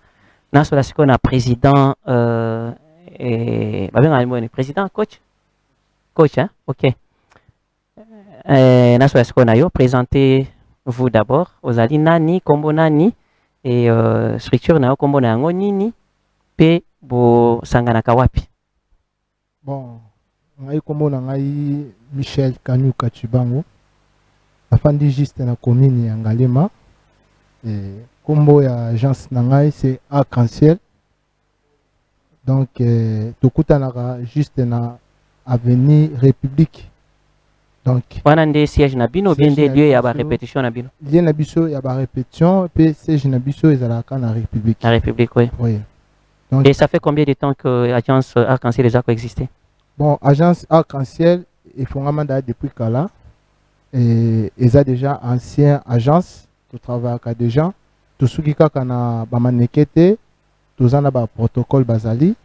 A: Nous avons un président et président coach. Coach, hein? OK. Présentez-vous d'abord. Vous allez nani, kombo nani, et structure na kombo na yango nini, pe bo sanganaka wapi.
C: Bon, ngai kombo na ngai Michel Kanyuka Chibango. Afandi juste na commune ya Ngalema. Et kombo ya agence na ngai c'est Arc-en-Ciel. Donc tokutanaka juste na avenue République. Donc
A: wana nde siège na bino bien des lieux ya ba répétition na bino.
C: Lieu na biso ya ba répétition pe siège na biso ezalaka na République.
A: La République, oui.
C: Oui. Donc,
A: et ça fait combien de temps que l'agence Arc-en-Ciel les a coexisté?
C: Bon, agence Arc-en-Ciel est fondamentalement depuis Kala. Et ils ont déjà ancien agence qui travaille avec des gens. Tout ce qui est na ba manekete, tout ça na ba protocole bazali,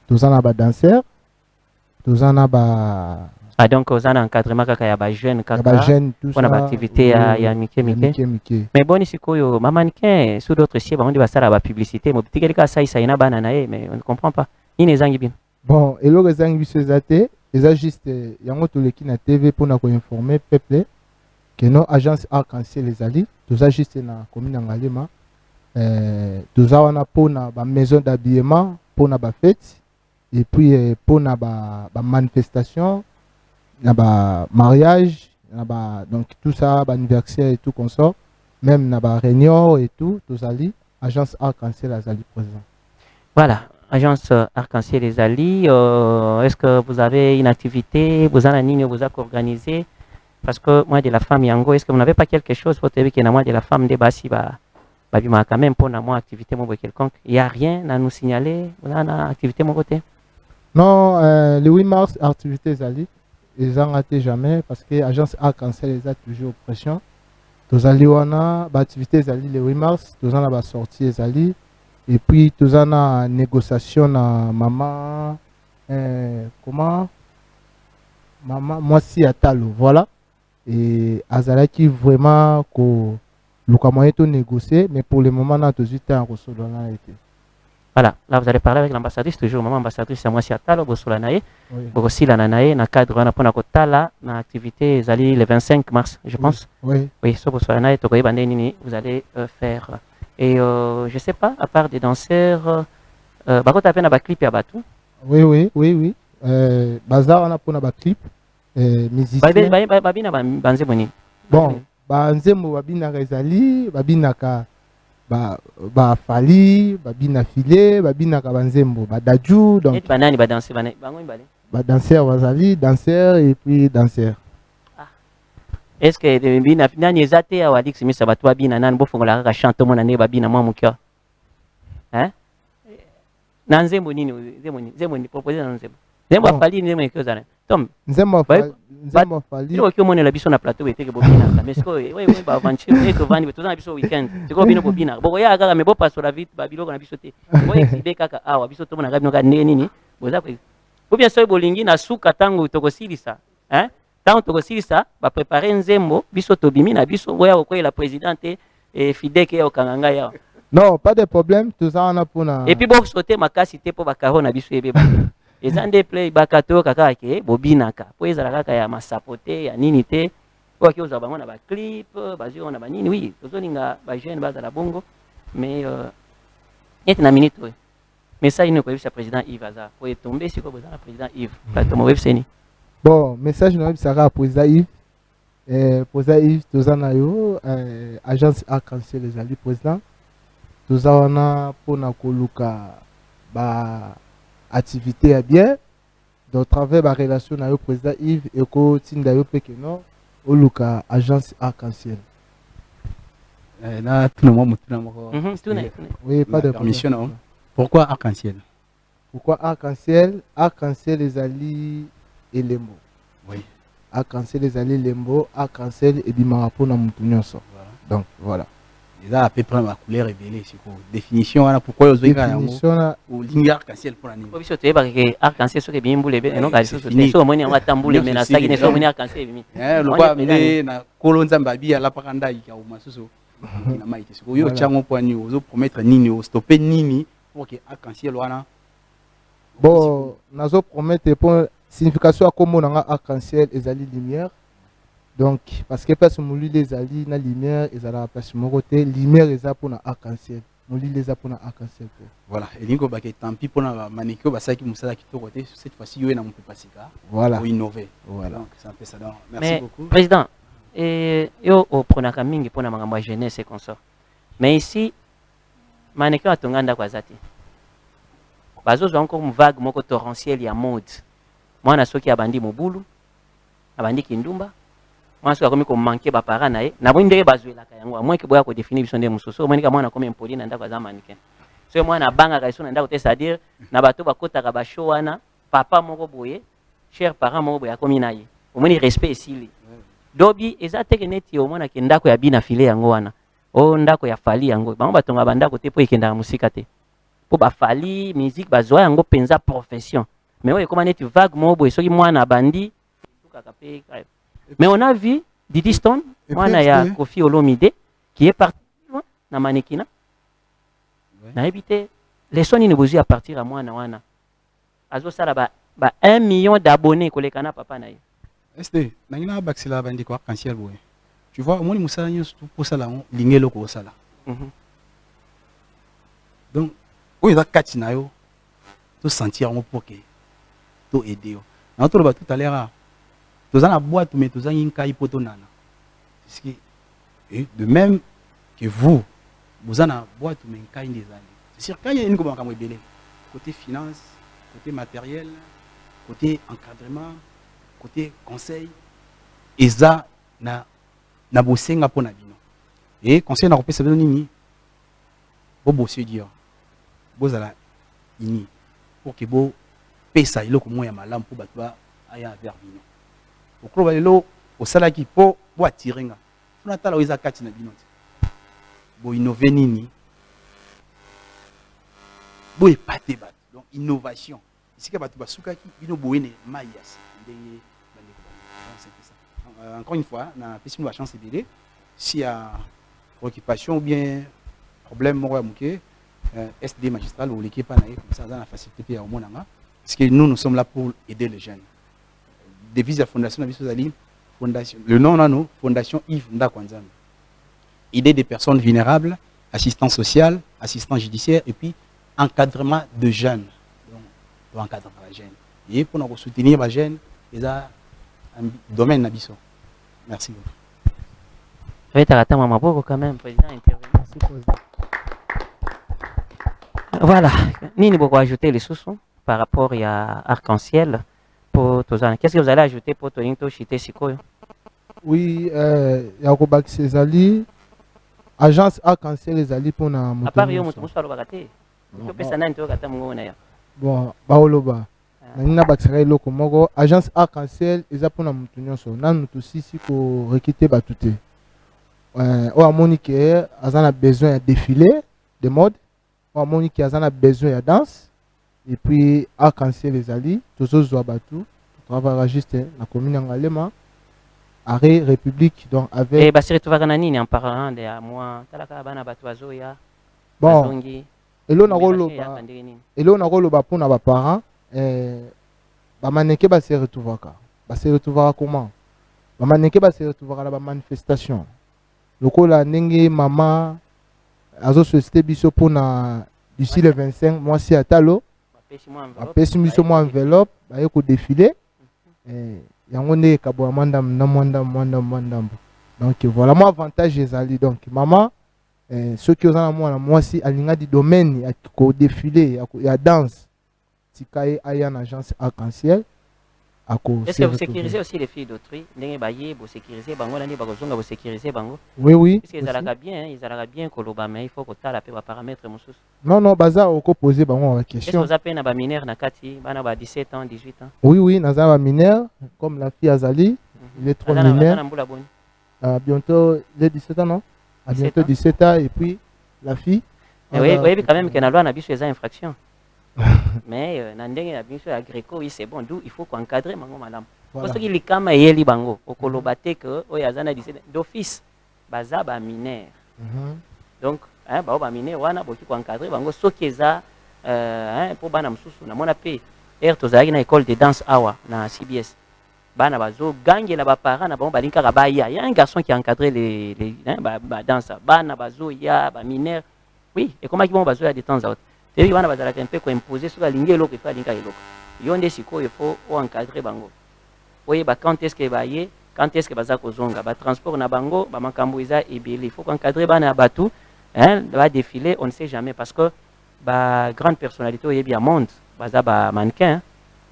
C: tout ça na ba danseur, tout ça na ba
A: ah donc aux an encadrement kaka ya ba jeune kaka.
C: Ba jeune tout ça.
A: On a ba activité ya mike. Mais bon ici koyo ma mannequin sous d'autres sièges on dit ba sala ba publicité mo bitikeli ka sai sai na bana na mais on ne comprend pas. Ni les zangi bin.
C: Bon, et le zangi biso zate, ils a juste yango to leki na TV pour na ko informer peuple que nos agence Arc-en-Ciel les ali, tout ça juste na commune Ngalema. Tout ça on a pour na ba maison d'habillement, pour na ba fête et puis pour na ba manifestation. Il y a un mariage, donc tout ça, anniversaire et tout qu'on sort, même il y a une réunion et tout ça, agence Arc-en-Ciel les Ali présent.
A: Voilà, agence Arc-en-Ciel les Ali, est-ce que vous avez une activité, vous en avez vous avez organisé? Parce que moi de la femme Yango, est-ce que vous n'avez pas quelque chose pour te dire que moi de la femme de Bassi, quand même pour moi activité quelconque, il n'y a rien à nous signaler, vous avez une activité mon côté?
C: Non, le 8 mars, activité les Ali. Ils n'ont raté jamais parce que l'agence Arc-en-Ciel les a toujours pression. Tous les activités le 8 mars, tous les sorties les et puis tous les négociations na maman comment maman moi si atalo voilà et azala qui vraiment que le moyen de négocier mais pour le moment on a tout juste un ressort dans la été.
A: Voilà, là vous allez parler avec l'ambassadrice, toujours maman ambassadrice, c'est moi si atalo, Bosolanaye, Bosolanaye, na cadre, on a pour na na activité, le 25 mars, je pense.
C: Oui.
A: Oui, sur Bosolanaye, Togoye Bandeni, vous allez faire. Et je sais pas, à part des danseurs, Bako tapé na ba clip ya batou.
C: Oui. Bazar on a pour na ba clip, musicien.
A: Babina banze boni.
C: Bon, banzembo babina rezali, babina ka. Fali, babina filé, babina kabanzembo, badaju, donc.
A: Et banani badanser, bango imbale.
C: Danseur wazali, danseur et puis danseur.
A: Ah. Est-ce que bina nani ezate ya walix misa batwa bina nani bofongola ka chante mona ne babina mwa mukyo? Hein? Nanzembo nini, zembo ni proposer nanzembo. Zembo fali nzembo ekozana. Tom.
C: Zembo fali.
A: Il faut que mon la biso na plateau était que bobina mais ce que oui ba aventure et que vandi tout na biso weekend c'est ko bino bobina bo ya kaka mais bo passo la vite ba biloko na biso te bo exhibe kaka awa biso to mona gabi no ka nini boza ko ou bien so bolingi na suka tango to ko silisa hein tango to ko silisa ba préparer nzembo biso to bimi na biso boya ko la présidente et FIDEC ya okanganga ya
C: non pas de problème tout ça on a pour na
A: et puis bo sauter makasi te po ba karo na biso ebe ba ezande play bakato kaka ke bobinaka po ezala kaka ya masapote ya nini te po ki oza bango na ba clip bazio na ba nini oui tozolinga ba jeune bazala bongo mais et na minute oui mais ça il ne peut pas président Yves Aza po tomber si ko bozala président Yves plateau mo webseni
C: bon message na bisaka président Yves président Yves tozana yo agence Arc-en-Ciel les ali président tozana pona koluka ba activité à bien donc travers la relation avec le président Yves et que tinda yo pekeno au luka agence Arc-en-Ciel
B: là tout le monde
C: oui pas de
B: permission. Pourquoi Arc-en-Ciel?
C: Pourquoi Arc-en-Ciel? Arc-en-Ciel les ali et les mots.
B: Oui.
C: arc-en-ciel ezali lembo arc-en-ciel ebimaka mpona mutu nyonso. Donc voilà.
B: Ils ont à peu près ma couleur révélée. Définition, pourquoi ils
C: ont
B: ou ligne arc-en-ciel pour l'année.
A: Faut que tu aies arc-en-ciel sur les bimboules et non, c'est fini. Sur mon y tamboule mais na sagi ne sur mon arc-en-ciel.
B: Le quoi mais na kolonza mbabi à la paranda il y a au masuso. Na maïté. Yo tchango point ni ozo promettre nini o stopper nini pour que arc-en-ciel wana.
C: Bon, nazo promettre pour signification à comme on a arc-en-ciel ezali lumière. Donc, parce que parce que mouli les ali na lumière, ils allaient passer mon côté, lumière est pour na arc-en-ciel, mouli les a pour na arc-en-ciel.
B: Voilà. Et l'ingo baké tant pis pour na maniko basaki musala qui to côté cette fois-ci yo na mon passer là.
C: Voilà.
B: Pour innover.
C: Voilà.
B: Donc c'est un peu ça. Merci beaucoup.
A: Président, yo au prenaka mingi pour na mangamba jeunesse et consort. Mais ici, maniko atonganda kwa zati. Bazo zo encore une vague moko torrentielle ya mode. Moi na soki abandi mobulu, abandi kindumba. Moi, je suis comme manqué par parents nae. Na bondé bazuela kayango. Moi qui boya ko définir biso ndé musoso. Moi ni kama na comme impoli na ndako za mannequin. So moi na banga ka iso na ndako te c'est-à-dire na bato bakota ka ba show wana papa moko boye, cher parent moko boya komi na ye. Au moins respect esili. Dobi ezate ke neti au moins na ndako ya bina filé yango wana. O ndako ya fali yango. Bango batonga bandako te po ekenda musika te. Po ba fali musique bazwa yango penza profession. Mais oye comme neti vague moko boye soki moi na bandi tuka kapé. Mais on a vu Didi Stone, moi, il y a Kofi Olomide qui est parti loin dans Manekina. On a évité. Les sons ne besoin à partir à moi. Azo ça là 1 million d'abonnés que les canards papa naï.
B: Est-ce que Baxila va dire quoi arc-en-ciel boy. Tu vois, au moins les moussala surtout pour ça là, ligne le ko sala. Donc, où il va katina yo, tout sentir on pour que tout aider. On tout à l'heure. Tous en la boîte, mais tous en une caille pour nana. De même que vous en la boîte, mais une caille des années. C'est sûr qu'il y a une comment côté finance, côté matériel, côté encadrement, côté conseil, et ça na bossé nga pour nabino. Et conseil na repé ça veut nini. Bo bosser dire. Bo zala ini pour que bo pesa ilo ko moya malam pour batwa aya vers bino. Au club lelo au salaki po bo atirenga funa tala oiza kati na binoti bo innover nini bo epate bat donc innovation ici ka batu basuka ki bino boene mayas ndenge c'est ça. Encore une fois na pesi mo la chance d'aider s'il y a préoccupation ou bien problème mo muke SD magistral ou l'équipe na comme ça dans la facilité au monanga parce que nous sommes là pour aider les jeunes. Devise la fondation fondation le nom là nous fondation Yves Ndakwanzambe. Idée des personnes vulnérables, assistance sociale, assistance judiciaire et puis encadrement de jeunes. Donc encadrement de jeunes. Et pour nous soutenir les jeunes, ils ont un domaine nabiso. Merci beaucoup.
A: Je vais t'arrêter maman pour quand même président intervenir. Voilà, Nini beaucoup ajouter les sous par rapport à arc-en-ciel. Qu'est-ce que vous allez ajouter pour Toninto Chité Sikoyo?
C: Oui, Yakobak Césali, agence arc-en-ciel Ezali pour na
A: moto. À part yo moto muso alobakate. Yo pesa nani to kata mungo na ya.
C: Bon, baoloba. Nina baksaka eloko moko, agence arc-en-ciel eza pour na moto nyonso. Na moto sisi ko rekite batute. O amoni ke azana besoin de défilé de mode. O amoni ke azana besoin de danse. Et puis arc-en-ciel Ezali, tous les Zouabatou, travaillera juste la commune Angalema, Arrêt République, donc avec.
A: Et Bassiri Touvaganani en parlant de moi, Talakabana Batouazo ya.
C: Bon. Et l'on a rôle pour nos parents, Bamaneke se retrouvera. Se retrouvera comment? Bamaneke se retrouvera la manifestation. Le coup la Nengue, maman, Azo société biso pour d'ici le 25 mois si à Talo. Après, si nous enveloppe, il y a un défilé. Il y a un défilé. Donc voilà, mon avantage est ali. Donc maman, ceux qui ont moi aussi, il y a des domaines, il y a un défilé, il y a danse. Si il y a une agence arc-en-ciel.
A: Est-ce que vous sécurisez aussi les filles d'autrui? Vous sécurisez bango, vous sécurisez bango.
C: Oui, oui.
A: Parce qu'ils allaient bien, mais il faut que tu aies les paramètres.
C: Non, non, baza au poser bango question.
A: Est-ce que vous appelez un mineur na kati, 17 ans, 18 ans?
C: Oui, oui, naza mineur comme la fille Azali. Il est trop
A: Aza na- aza
C: mineur.
A: na mbula boni.
C: Bientôt, les 17 ans, non? À
A: 17
C: bientôt
A: ans.
C: 17 ans. Et puis, la fille.
A: Mais oui, oui, quand même que na loi na biso eza infraction. Mais na ndenge na biso ya Greco, oui, c'est bon. D'où il faut qu'encadrer mango madame.
C: Voilà.
A: Parce que likama yeli bango okoloba te que oyo aza na 17 d'office baza ba mineur. Donc hein ba mineur wana boki qu'encadrer bango soki eza pour bana mususu na mona pe tozalaki na école de danse awa na CBS. Bana bazo gangela ba parents na bango balinkaka baya. Il y a un garçon qui a encadré les ba danse. Bana bazo ya ba mineur. Oui, et comment ils vont bazo ya de temps à autre. Et bana bazalaka un peu ko imposer sur la ligne eloko pe alinka eloko. Yonde siko il faut encadrer bango. Oui, bah, quand est-ce que baye, quand est-ce que baza kozonga, ba transport na bango, ba makambo eza ebele. Il faut qu'encadrer bana batu, hein, va défiler, on ne sait jamais parce que ba grande personnalité oyebi ya monde, baza ba mannequin,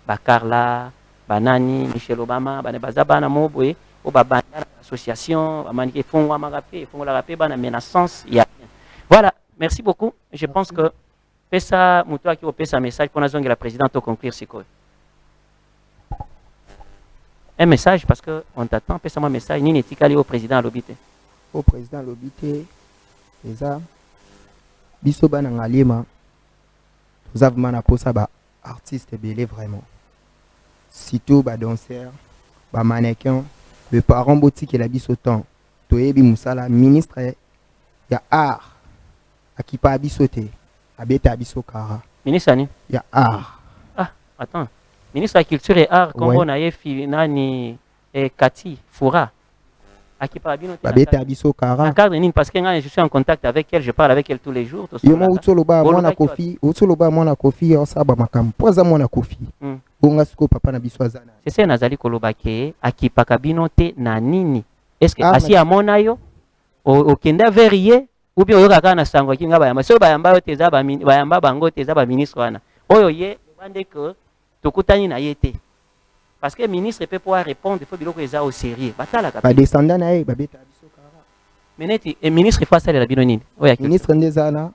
A: ba Carla, ba Nani, Michelle Obama, baza bana moboye, o ba bana association, ba mannequin fongwa magape, fongwa la bana menaçance, il y a rien. Voilà, merci beaucoup. Je pense que pesa muto qui opesa message pour nazonga la présidente au conclure siko. Un message parce qu'on t'attend, pesa-moi un message. Ni netikali au président Lobité.
D: Au président Lobité, eza biso bana ngalima, vous avez vraiment pour ça ba artiste belé vraiment. Surtout ba danseur, ba mannequin, le parent boutique la biso temps. Toyebi musala ministre ya art akipa bisote, abeta biso kara.
A: Ministre Ani.
D: Ya art.
A: Ah, attends. Ministre de la Culture et Art, Congo
D: Ouais.
A: Naye Nani et Kati Foura. Akipa bino te.
D: Babeta biso kara.
A: En cadre parce que je suis en contact avec elle, je parle avec elle tous les jours.
D: Yoma utoloba mwana kofi, utoloba mwana kofi osaba makam. Poza mwana kofi. Onga siko papa na biso azana.
A: C'est ça nazali koloba ke akipa kabino te na nini. Est-ce que
D: Ah,
A: asi amona yo au kenda verrier ou bien oyoka kana sango kinga bayamba. So bayamba yo te za ba bayamba bango te za ba ministre wana. Oyo ye bande que tokutani na yete. Parce que le ministre peut pouvoir répondre, il faut biloko eza au sérieux. Batala ka.
D: Ba descendant na ye babeta biso kara.
A: Meneti et ministre fa sala la bino nini? Oya ki.
D: Ministre ndezana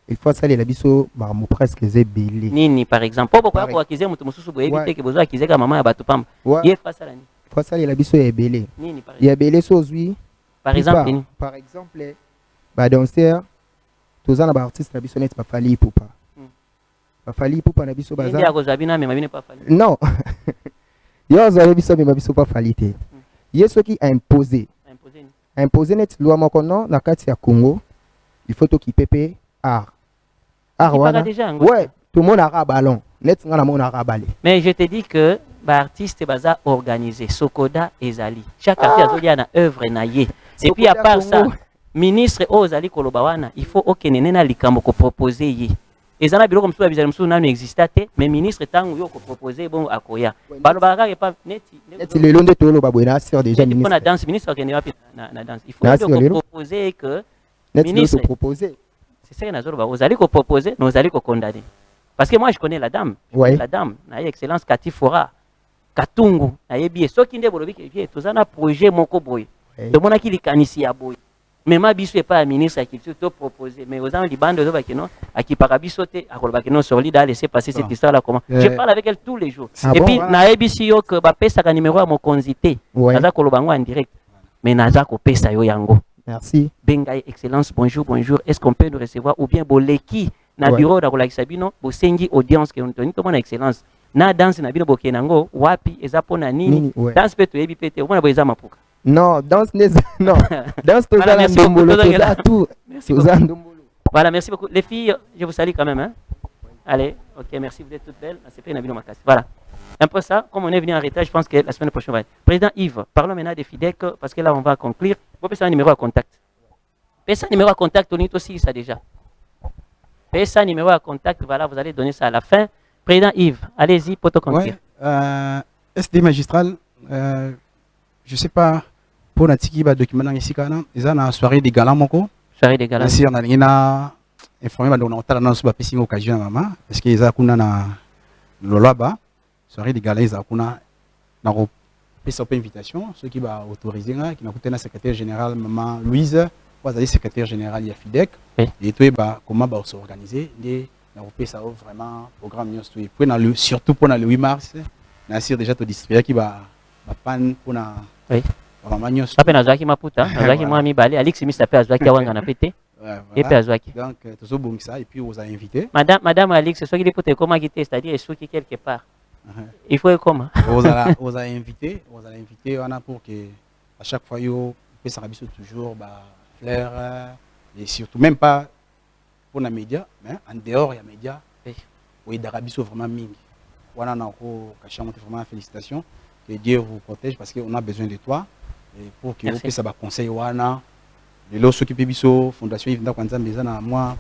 D: il faut saler la biso ba mo presque zebele.
A: Nini par exemple. Popo kwa ko akize mutu mususu boye
D: Ouais.
A: bite ke bozo akize ka mama ya batu pamba.
D: Ouais.
A: Ye fa sala ni.
D: Il faut saler la biso ebele.
A: Nini par
D: Ya
A: exemple.
D: belé sozui.
A: Par exemple nini?
D: Par exemple ba danseur tozana ba artiste na biso net ba fali pupa. Ba fali pupa na biso
A: Nini
D: baza.
A: ya kozwa bina mais mabine pas fali.
D: Non. Yo zale biso me biso pas falite. Yeso qui a imposé.
A: Imposer ni.
D: Imposé net loi moko non na kati ya Congo. Il faut to ki pepe art. Art
A: Qui
D: wana.
A: parle déjà ango.
D: Ouais, tout le monde a ballon. Net nga na monde a balé.
A: Mais je te dis que ba artiste baza organisé. Sokoda ezali. Chaque artiste azolia na œuvre na ye. Et puis à
D: Sokoda
A: part ça,
D: Congo.
A: ministre ozali koloba wana, il faut okenene na likambo ko proposer ye. Ezana biloko msusu bizali msusu nanu existate, mais ministre tangu yo ko proposer bon akoya. Balo baraka pas neti.
D: Net le londe tolo ba boina sœur déjà
A: Il faut
D: ministre.
A: na danse, ministre okene wapi na danse. Il faut
D: Na
A: yo
D: sio lelo.
A: proposer que
D: Net le
A: ministre.
D: se proposer.
A: c'est ça que nazoloba. Ozali ko proposer, mais ozali ko condamner. Parce que moi je connais la dame. Je
D: Ouais.
A: connais la dame, na excellence Kati Fora. Katungu, na yebi soki nde bolobi ke vie tozana projet moko boy.
D: Ouais.
A: De mona ki likanisi ya boy. Mais ma biso pas ministre qui te proposer mais aux gens libando zo bakino akipaka biso te akoloba kino solide a laisser passer cette histoire là comment. Je parle avec elle tous les jours.
D: Ah
A: Et
D: bon?
A: puis na ebisi yo que ba pesa ka numéro ya mokonzi te.
D: Ouais.
A: Naza koloba ngo en direct. Mais naza ko pesa yo yango.
D: Merci.
A: Bengai excellence bonjour bonjour. Est-ce qu'on peut nous recevoir ou bien boleki na
D: Ouais.
A: bureau da kolakisa bino bosengi audience que on toni to mona excellence. Na danse na bino bokenango wapi eza pona nini?
D: Nini, ouais.
A: Danse pe to yebi pe te mona boeza mapuka.
D: Non, danse n'est non. Danse
A: Voilà,
D: tozala
A: merci beaucoup,
D: ndombolo
A: tozala-
D: toza tout.
A: Merci
D: Toza ndombolo.
A: Voilà, merci beaucoup. Les filles, je vous salue quand même. Hein? Allez, ok, merci, vous êtes toutes belles. C'est pas une abîme macasse. Voilà. Un peu ça, comme on est venu en retard, je pense que la semaine prochaine, on va être. Président Yves, parlons maintenant des FIDEC, parce que là, on va conclure. Vous pouvez un numéro à contact. Payez un numéro à contact, on est aussi ça déjà. Payez un numéro à contact, voilà, vous allez donner ça à la fin. Président Yves, allez-y, pour te conclure.
B: Ouais, SD magistral, je sais pas, pour Natiki, bah, document ici, ils ont une soirée de gala, moko.
A: Soirée des galas.
B: Merci, on a informé, on a dans notre pays, occasion, maman, parce qu'ils ont une loi, soirée de gala, ils ont une invitation, ceux qui vont autoriser, qui ont coûté la secrétaire générale, maman Louise, vous allez secrétaire général, il y a FIDEC,
A: Oui.
B: et tout, comment s'organiser, ça vraiment programme, surtout pour le 8 mars, Nassir déjà te distribuer qui va pan pour na
A: Oui.
B: vraiment nyos.
A: Ape nazwaki maputa, nazwaki moi mibale, Alix Miss ape azwaki awanga na pete. Et pe azwaki.
B: Donc toujours bon ça et puis vous a invité.
A: Madame Alix, ce qui est pour te comment quitter, c'est-à-dire est quelque part. Il faut comment?
B: Vous a invité, on a pour que à chaque fois yo peut s'arrabiser toujours bah fleurs et surtout même pas pour les médias, mais en dehors il y a médias. Oui, d'Arabiso vraiment mingi. On a encore vraiment félicitations. Que Dieu vous protège parce qu'on a besoin de toi et pour que vous puissiez conseiller wana les lots s'occuper biso fondation Yves Ndakwanza Mbezana moi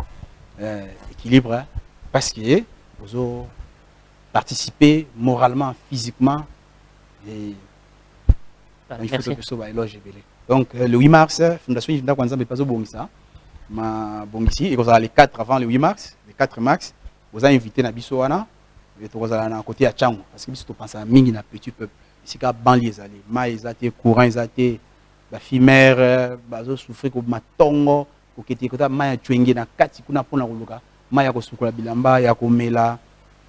B: équilibre parce que vous participer moralement, physiquement et il faut que ça éloge. Donc le 8 mars fondation Yves Ndakwanza Mbezana bongisa ma bongisi et vous avez les 4 avant le 8 mars, les 4 mars vous avez invité na biso wana et vous allez à côté à Tchango parce que biso to pense à mingi na petit peuple. C'est qu'à banlieue allé maïs até courant até la fimère bazo souffrir ko matongo ko kiti ko ta maya twenge na kati kuna pona koluka maya ko sukola bilamba ya ko mela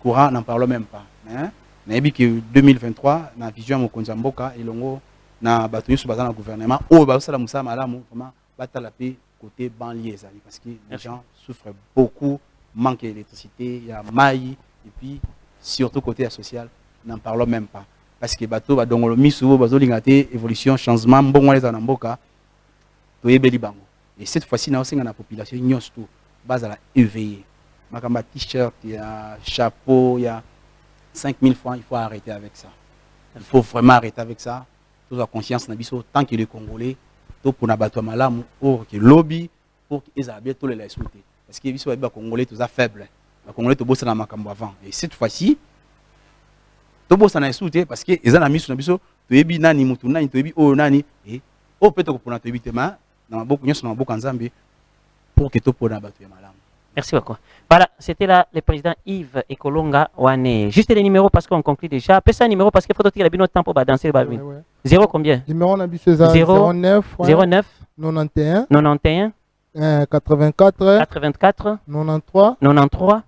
B: courant n'en parle même pas hein na yebi que 2023 na vision mo konza mboka elongo na bato nyusu bazana gouvernement o ba sala musa malamu vraiment batala pe côté banlieue allé parce que les gens souffrent beaucoup manque d'électricité il y a maï et puis surtout côté social n'en parlons même pas. Parce que bateau va donc le miso bazo lingate évolution changement bon les anamboka to yebeli bango et cette fois-ci na osenga na population nyos tout base à la éveiller makamba t-shirt il y a chapeau il y a 5000 francs il faut arrêter avec ça il faut vraiment arrêter avec ça tout la conscience na biso tant que les Congolais to pour na bateau malamu pour que lobby pour qu'ils aient bien tous les souhaiter parce que biso ba Congolais tous a faible les Congolais to bossa na makambo avant et cette fois-ci tobo sana esute parce que ezana misu na biso toyebi nani mutu nani toyebi o nani et o peut-être ko pona toyebi tema na maboko nyonso na maboko nzambe pour que to pona bato ya malamu.
A: Merci beaucoup. Voilà, c'était là le président Yves Ekolonga Wane. Juste les numéros parce qu'on conclut déjà. Après ça numéro parce qu'il faut tirer notre temps pour danser le
C: ouais.
A: Zéro combien?
C: Numéro on a 09
A: 09
C: 91
A: 91
C: 84
A: 84
C: 93
A: 93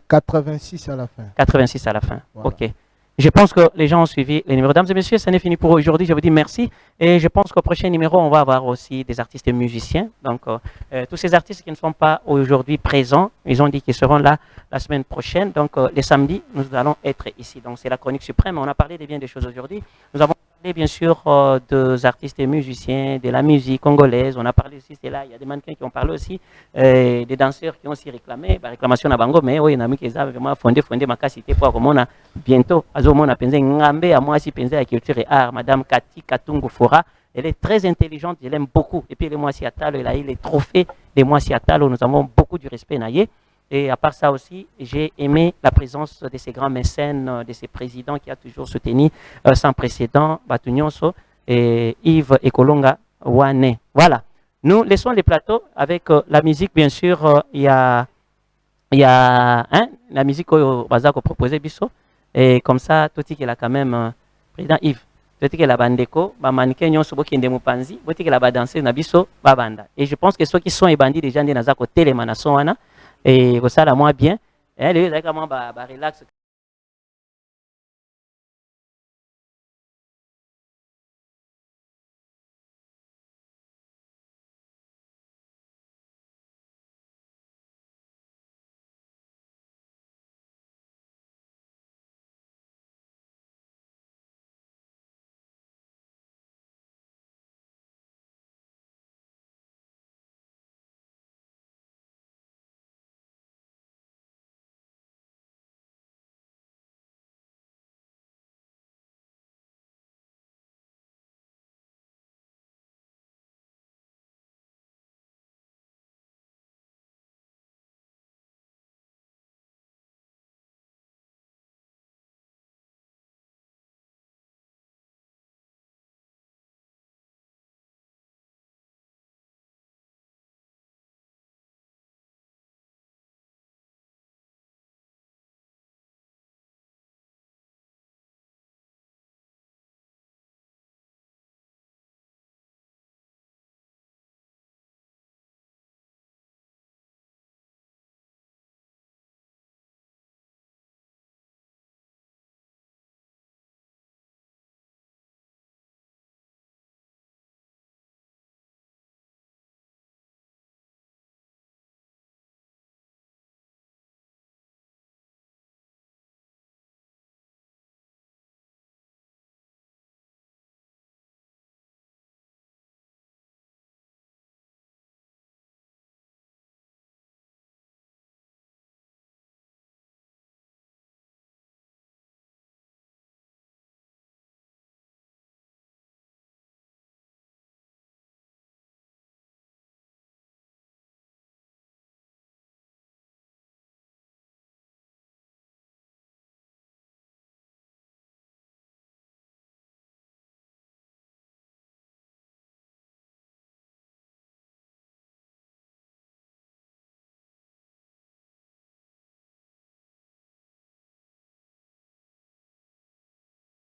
C: 86 à la fin.
A: 86 à la fin.
C: Voilà.
A: Ok. Je pense que les gens ont suivi les numéros. Dames et messieurs, ça n'est fini pour aujourd'hui. Je vous dis merci. Et je pense qu'au prochain numéro, on va avoir aussi des artistes et musiciens. Donc, tous ces artistes qui ne sont pas aujourd'hui présents, ils ont dit qu'ils seront là la semaine prochaine. Donc, les samedis, nous allons être ici. Donc, c'est la chronique suprême. On a parlé de bien des choses aujourd'hui. Nous avons parlé bien sûr des artistes et musiciens, de la musique congolaise. On a parlé aussi, c'est là, il y a des mannequins qui ont parlé aussi, des danseurs qui ont aussi réclamé, la réclamation à Bango, mais oui, il y en a qui ont vraiment fondé ma capacité pour qu'on a bientôt, on a pensé Ngambe à moi si pensé à culture et art, Madame Kati Katungu Fora. Elle est très intelligente, je l'aime beaucoup. Et puis les Moissi Atalo, elle a eu les trophées des Moissi Atalo, nous avons beaucoup du respect naïe. Et à part ça aussi, j'ai aimé la présence de ces grands mécènes, de ces présidents qui a toujours soutenu sans précédent, Batunyonso et Yves Ekolonga Wane. Voilà. Nous laissons les plateaux avec la musique, bien sûr. Il y a la musique que Bazako proposait, Bisso. Et comme ça, tout est là quand même, président Yves. Tout est là, bandeko, ba mannequin nyonso boki ndemu panzi, boki là ba danser na biso, ba banda. Et je pense que ceux qui sont les bandits déjà ndé nazako télémana sont wana et ça la moins bien. Et les exactement ba relax.